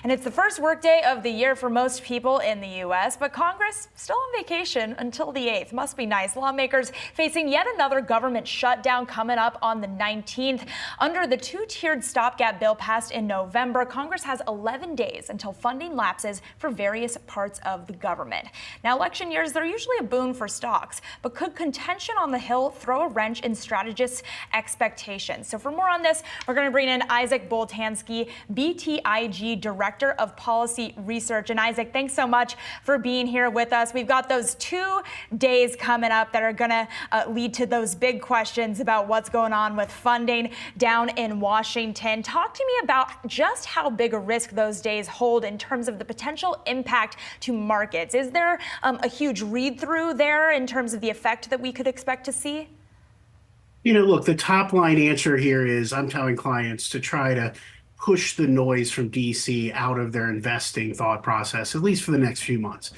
And it's the first workday of the year for most people in the U.S., but Congress still on vacation until the 8th. Must be nice. Lawmakers facing yet another government shutdown coming up on the 19th. Under the two-tiered stopgap bill passed in November, Congress has 11 days until funding lapses for various parts of the government. Now, election years, they're usually a boon for stocks, but could contention on the Hill throw a wrench in strategists' expectations? So for more on this, we're going to bring in Isaac Boltansky, BTIG Director of Policy Research. And Isaac, thanks so much for being here with us. We've got those 2 days coming up that are going to lead to those big questions about what's going on with funding down in Washington. Talk to me about just how big a risk those days hold in terms of the potential impact to markets. Is there a huge read-through there in terms of the effect that we could expect to see? You know, look, the top line answer here is I'm telling clients to try to push the noise from DC out of their investing thought process, at least for the next few months.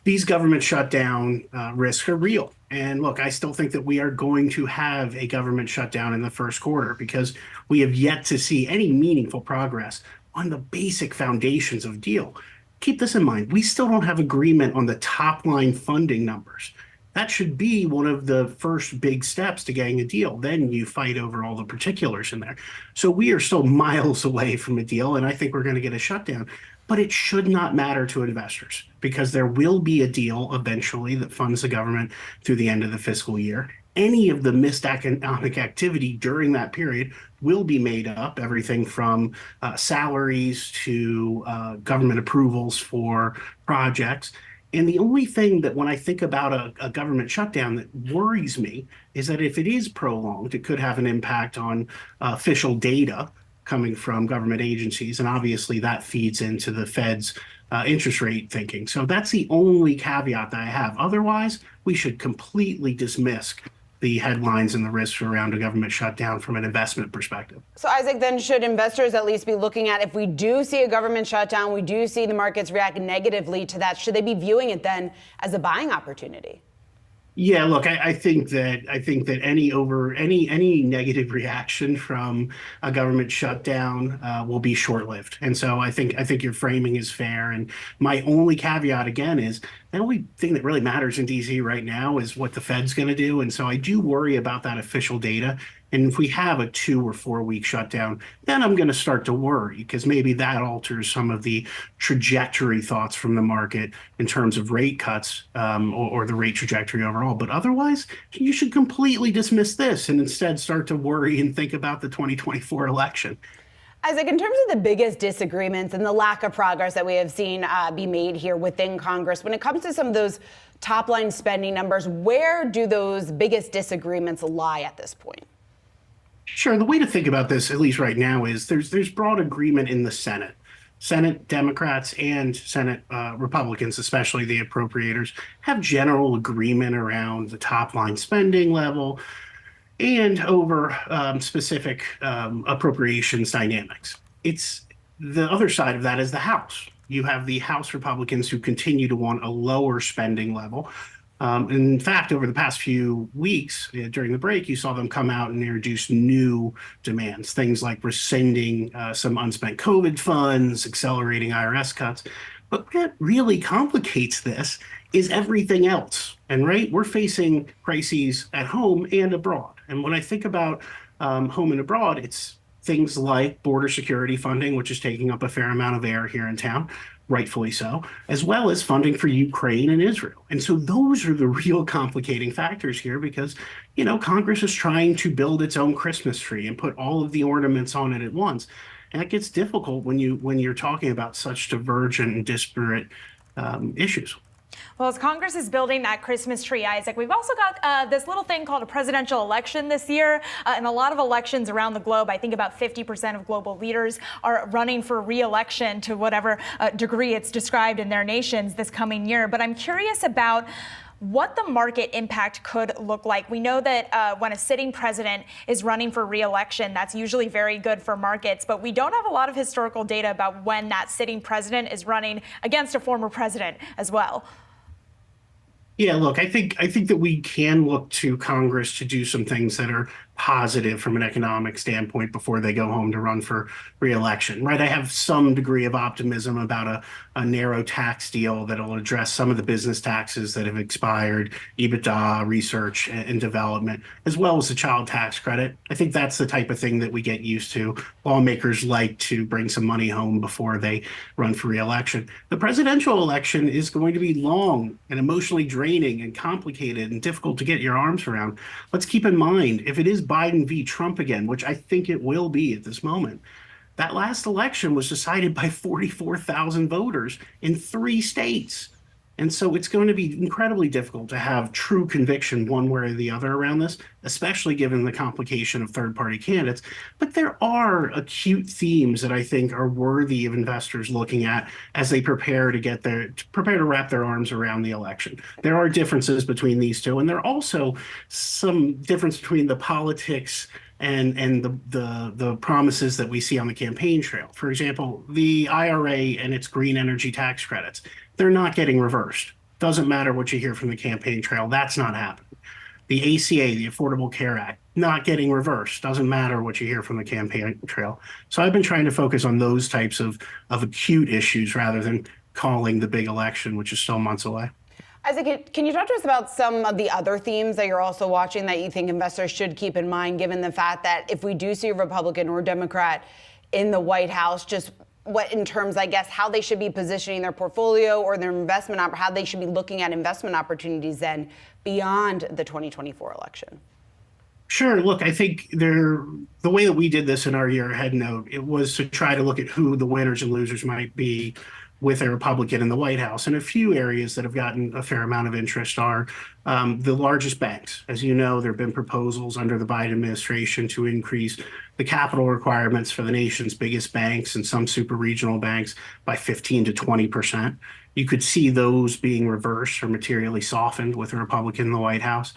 These government shutdown risks are real. And look, I still think that we are going to have a government shutdown in the first quarter because we have yet to see any meaningful progress on the basic foundations of deal. Keep this in mind. We still don't have agreement on the top line funding numbers. That should be one of the first big steps to getting a deal. Then you fight over all the particulars in there. So we are still miles away from a deal, and I think we're going to get a shutdown. But it should not matter to investors because there will be a deal eventually that funds the government through the end of the fiscal year. Any of the missed economic activity during that period will be made up, everything from salaries to government approvals for projects. And the only thing that when I think about a government shutdown that worries me is that if it is prolonged, it could have an impact on official data coming from government agencies. And obviously that feeds into the Fed's interest rate thinking. So that's the only caveat that I have. Otherwise, we should completely dismiss the headlines and the risks around a government shutdown from an investment perspective. So Isaac, then should investors at least be looking at, if we do see a government shutdown, we do see the markets react negatively to that, should they be viewing it then as a buying opportunity? Yeah, look, I think that any negative reaction from a government shutdown will be short-lived, and so I think your framing is fair. And my only caveat again is the only thing that really matters in DC right now is what the Fed's going to do, and so I do worry about that official data. And if we have a 2 or 4 week shutdown, then I'm going to start to worry because maybe that alters some of the trajectory thoughts from the market in terms of rate cuts or the rate trajectory overall. But otherwise, you should completely dismiss this and instead start to worry and think about the 2024 election. Isaac, in terms of the biggest disagreements and the lack of progress that we have seen be made here within Congress, when it comes to some of those top line spending numbers, where do those biggest disagreements lie at this point? Sure. The way to think about this, at least right now, is there's broad agreement in the Senate. Senate Democrats and Senate Republicans, especially the appropriators, have general agreement around the top line spending level and over specific appropriations dynamics. It's the other side of that is the House. You have the House Republicans who continue to want a lower spending level. In fact, over the past few weeks during the break, you saw them come out and introduce new demands, things like rescinding some unspent COVID funds, accelerating IRS cuts. But what really complicates this is everything else. And right, we're facing crises at home and abroad. And when I think about home and abroad, it's things like border security funding, which is taking up a fair amount of air here in town, rightfully so, as well as funding for Ukraine and Israel. And so those are the real complicating factors here because, you know, Congress is trying to build its own Christmas tree and put all of the ornaments on it at once. And it gets difficult when you're talking about such divergent and disparate issues. Well, as Congress is building that Christmas tree, Isaac, we've also got this little thing called a presidential election this year. And a lot of elections around the globe, I think about 50% of global leaders are running for re-election to whatever degree it's described in their nations this coming year. But I'm curious about what the market impact could look like. We know that when a sitting president is running for re-election, that's usually very good for markets, but we don't have a lot of historical data about when that sitting president is running against a former president as well. Yeah, look, I think that we can look to Congress to do some things that are positive from an economic standpoint before they go home to run for re-election, right? I have some degree of optimism about a narrow tax deal that'll address some of the business taxes that have expired, EBITDA, research and development, as well as the child tax credit. I think that's the type of thing that we get used to. Lawmakers like to bring some money home before they run for re-election. The presidential election is going to be long and emotionally draining and complicated and difficult to get your arms around. Let's keep in mind, if it is Biden v. Trump again, which I think it will be at this moment, that last election was decided by 44,000 voters in 3 states. And so it's going to be incredibly difficult to have true conviction one way or the other around this, especially given the complication of third-party candidates. But there are acute themes that I think are worthy of investors looking at as they prepare to wrap their arms around the election. There are differences between these two, and there are also some difference between the politics and the promises that we see on the campaign trail. For example, the IRA and its green energy tax credits, they're not getting reversed. Doesn't matter what you hear from the campaign trail, that's not happening. The ACA, the Affordable Care Act, not getting reversed. Doesn't matter what you hear from the campaign trail. So I've been trying to focus on those types of acute issues rather than calling the big election, which is still months away. Isaac, can you talk to us about some of the other themes that you're also watching that you think investors should keep in mind, given the fact that if we do see a Republican or Democrat in the White House, just what in terms, I guess, how they should be positioning their portfolio or their investment, how they should be looking at investment opportunities then beyond the 2024 election? Sure. Look, I think the way that we did this in our year ahead note, it was to try to look at who the winners and losers might be with a Republican in the White House. And a few areas that have gotten a fair amount of interest are the largest banks. As you know, there have been proposals under the Biden administration to increase the capital requirements for the nation's biggest banks and some super regional banks by 15 to 20%. You could see those being reversed or materially softened with a Republican in the White House.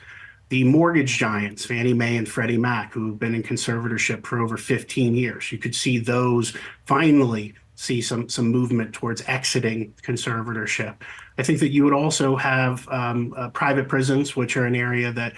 The mortgage giants, Fannie Mae and Freddie Mac, who have been in conservatorship for over 15 years, you could see those finally see some movement towards exiting conservatorship. I think that you would also have private prisons, which are an area that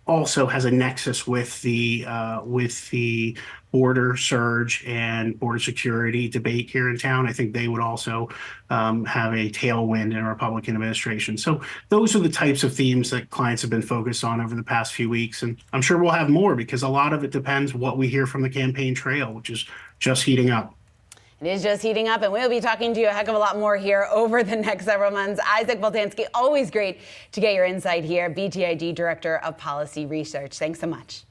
also has a nexus with the border surge and border security debate here in town. I think they would also have a tailwind in a Republican administration. So those are the types of themes that clients have been focused on over the past few weeks. And I'm sure we'll have more because a lot of it depends what we hear from the campaign trail, which is just heating up. It is just heating up, and we'll be talking to you a heck of a lot more here over the next several months. Isaac Boltansky, always great to get your insight here, BTIG Director of Policy Research. Thanks so much.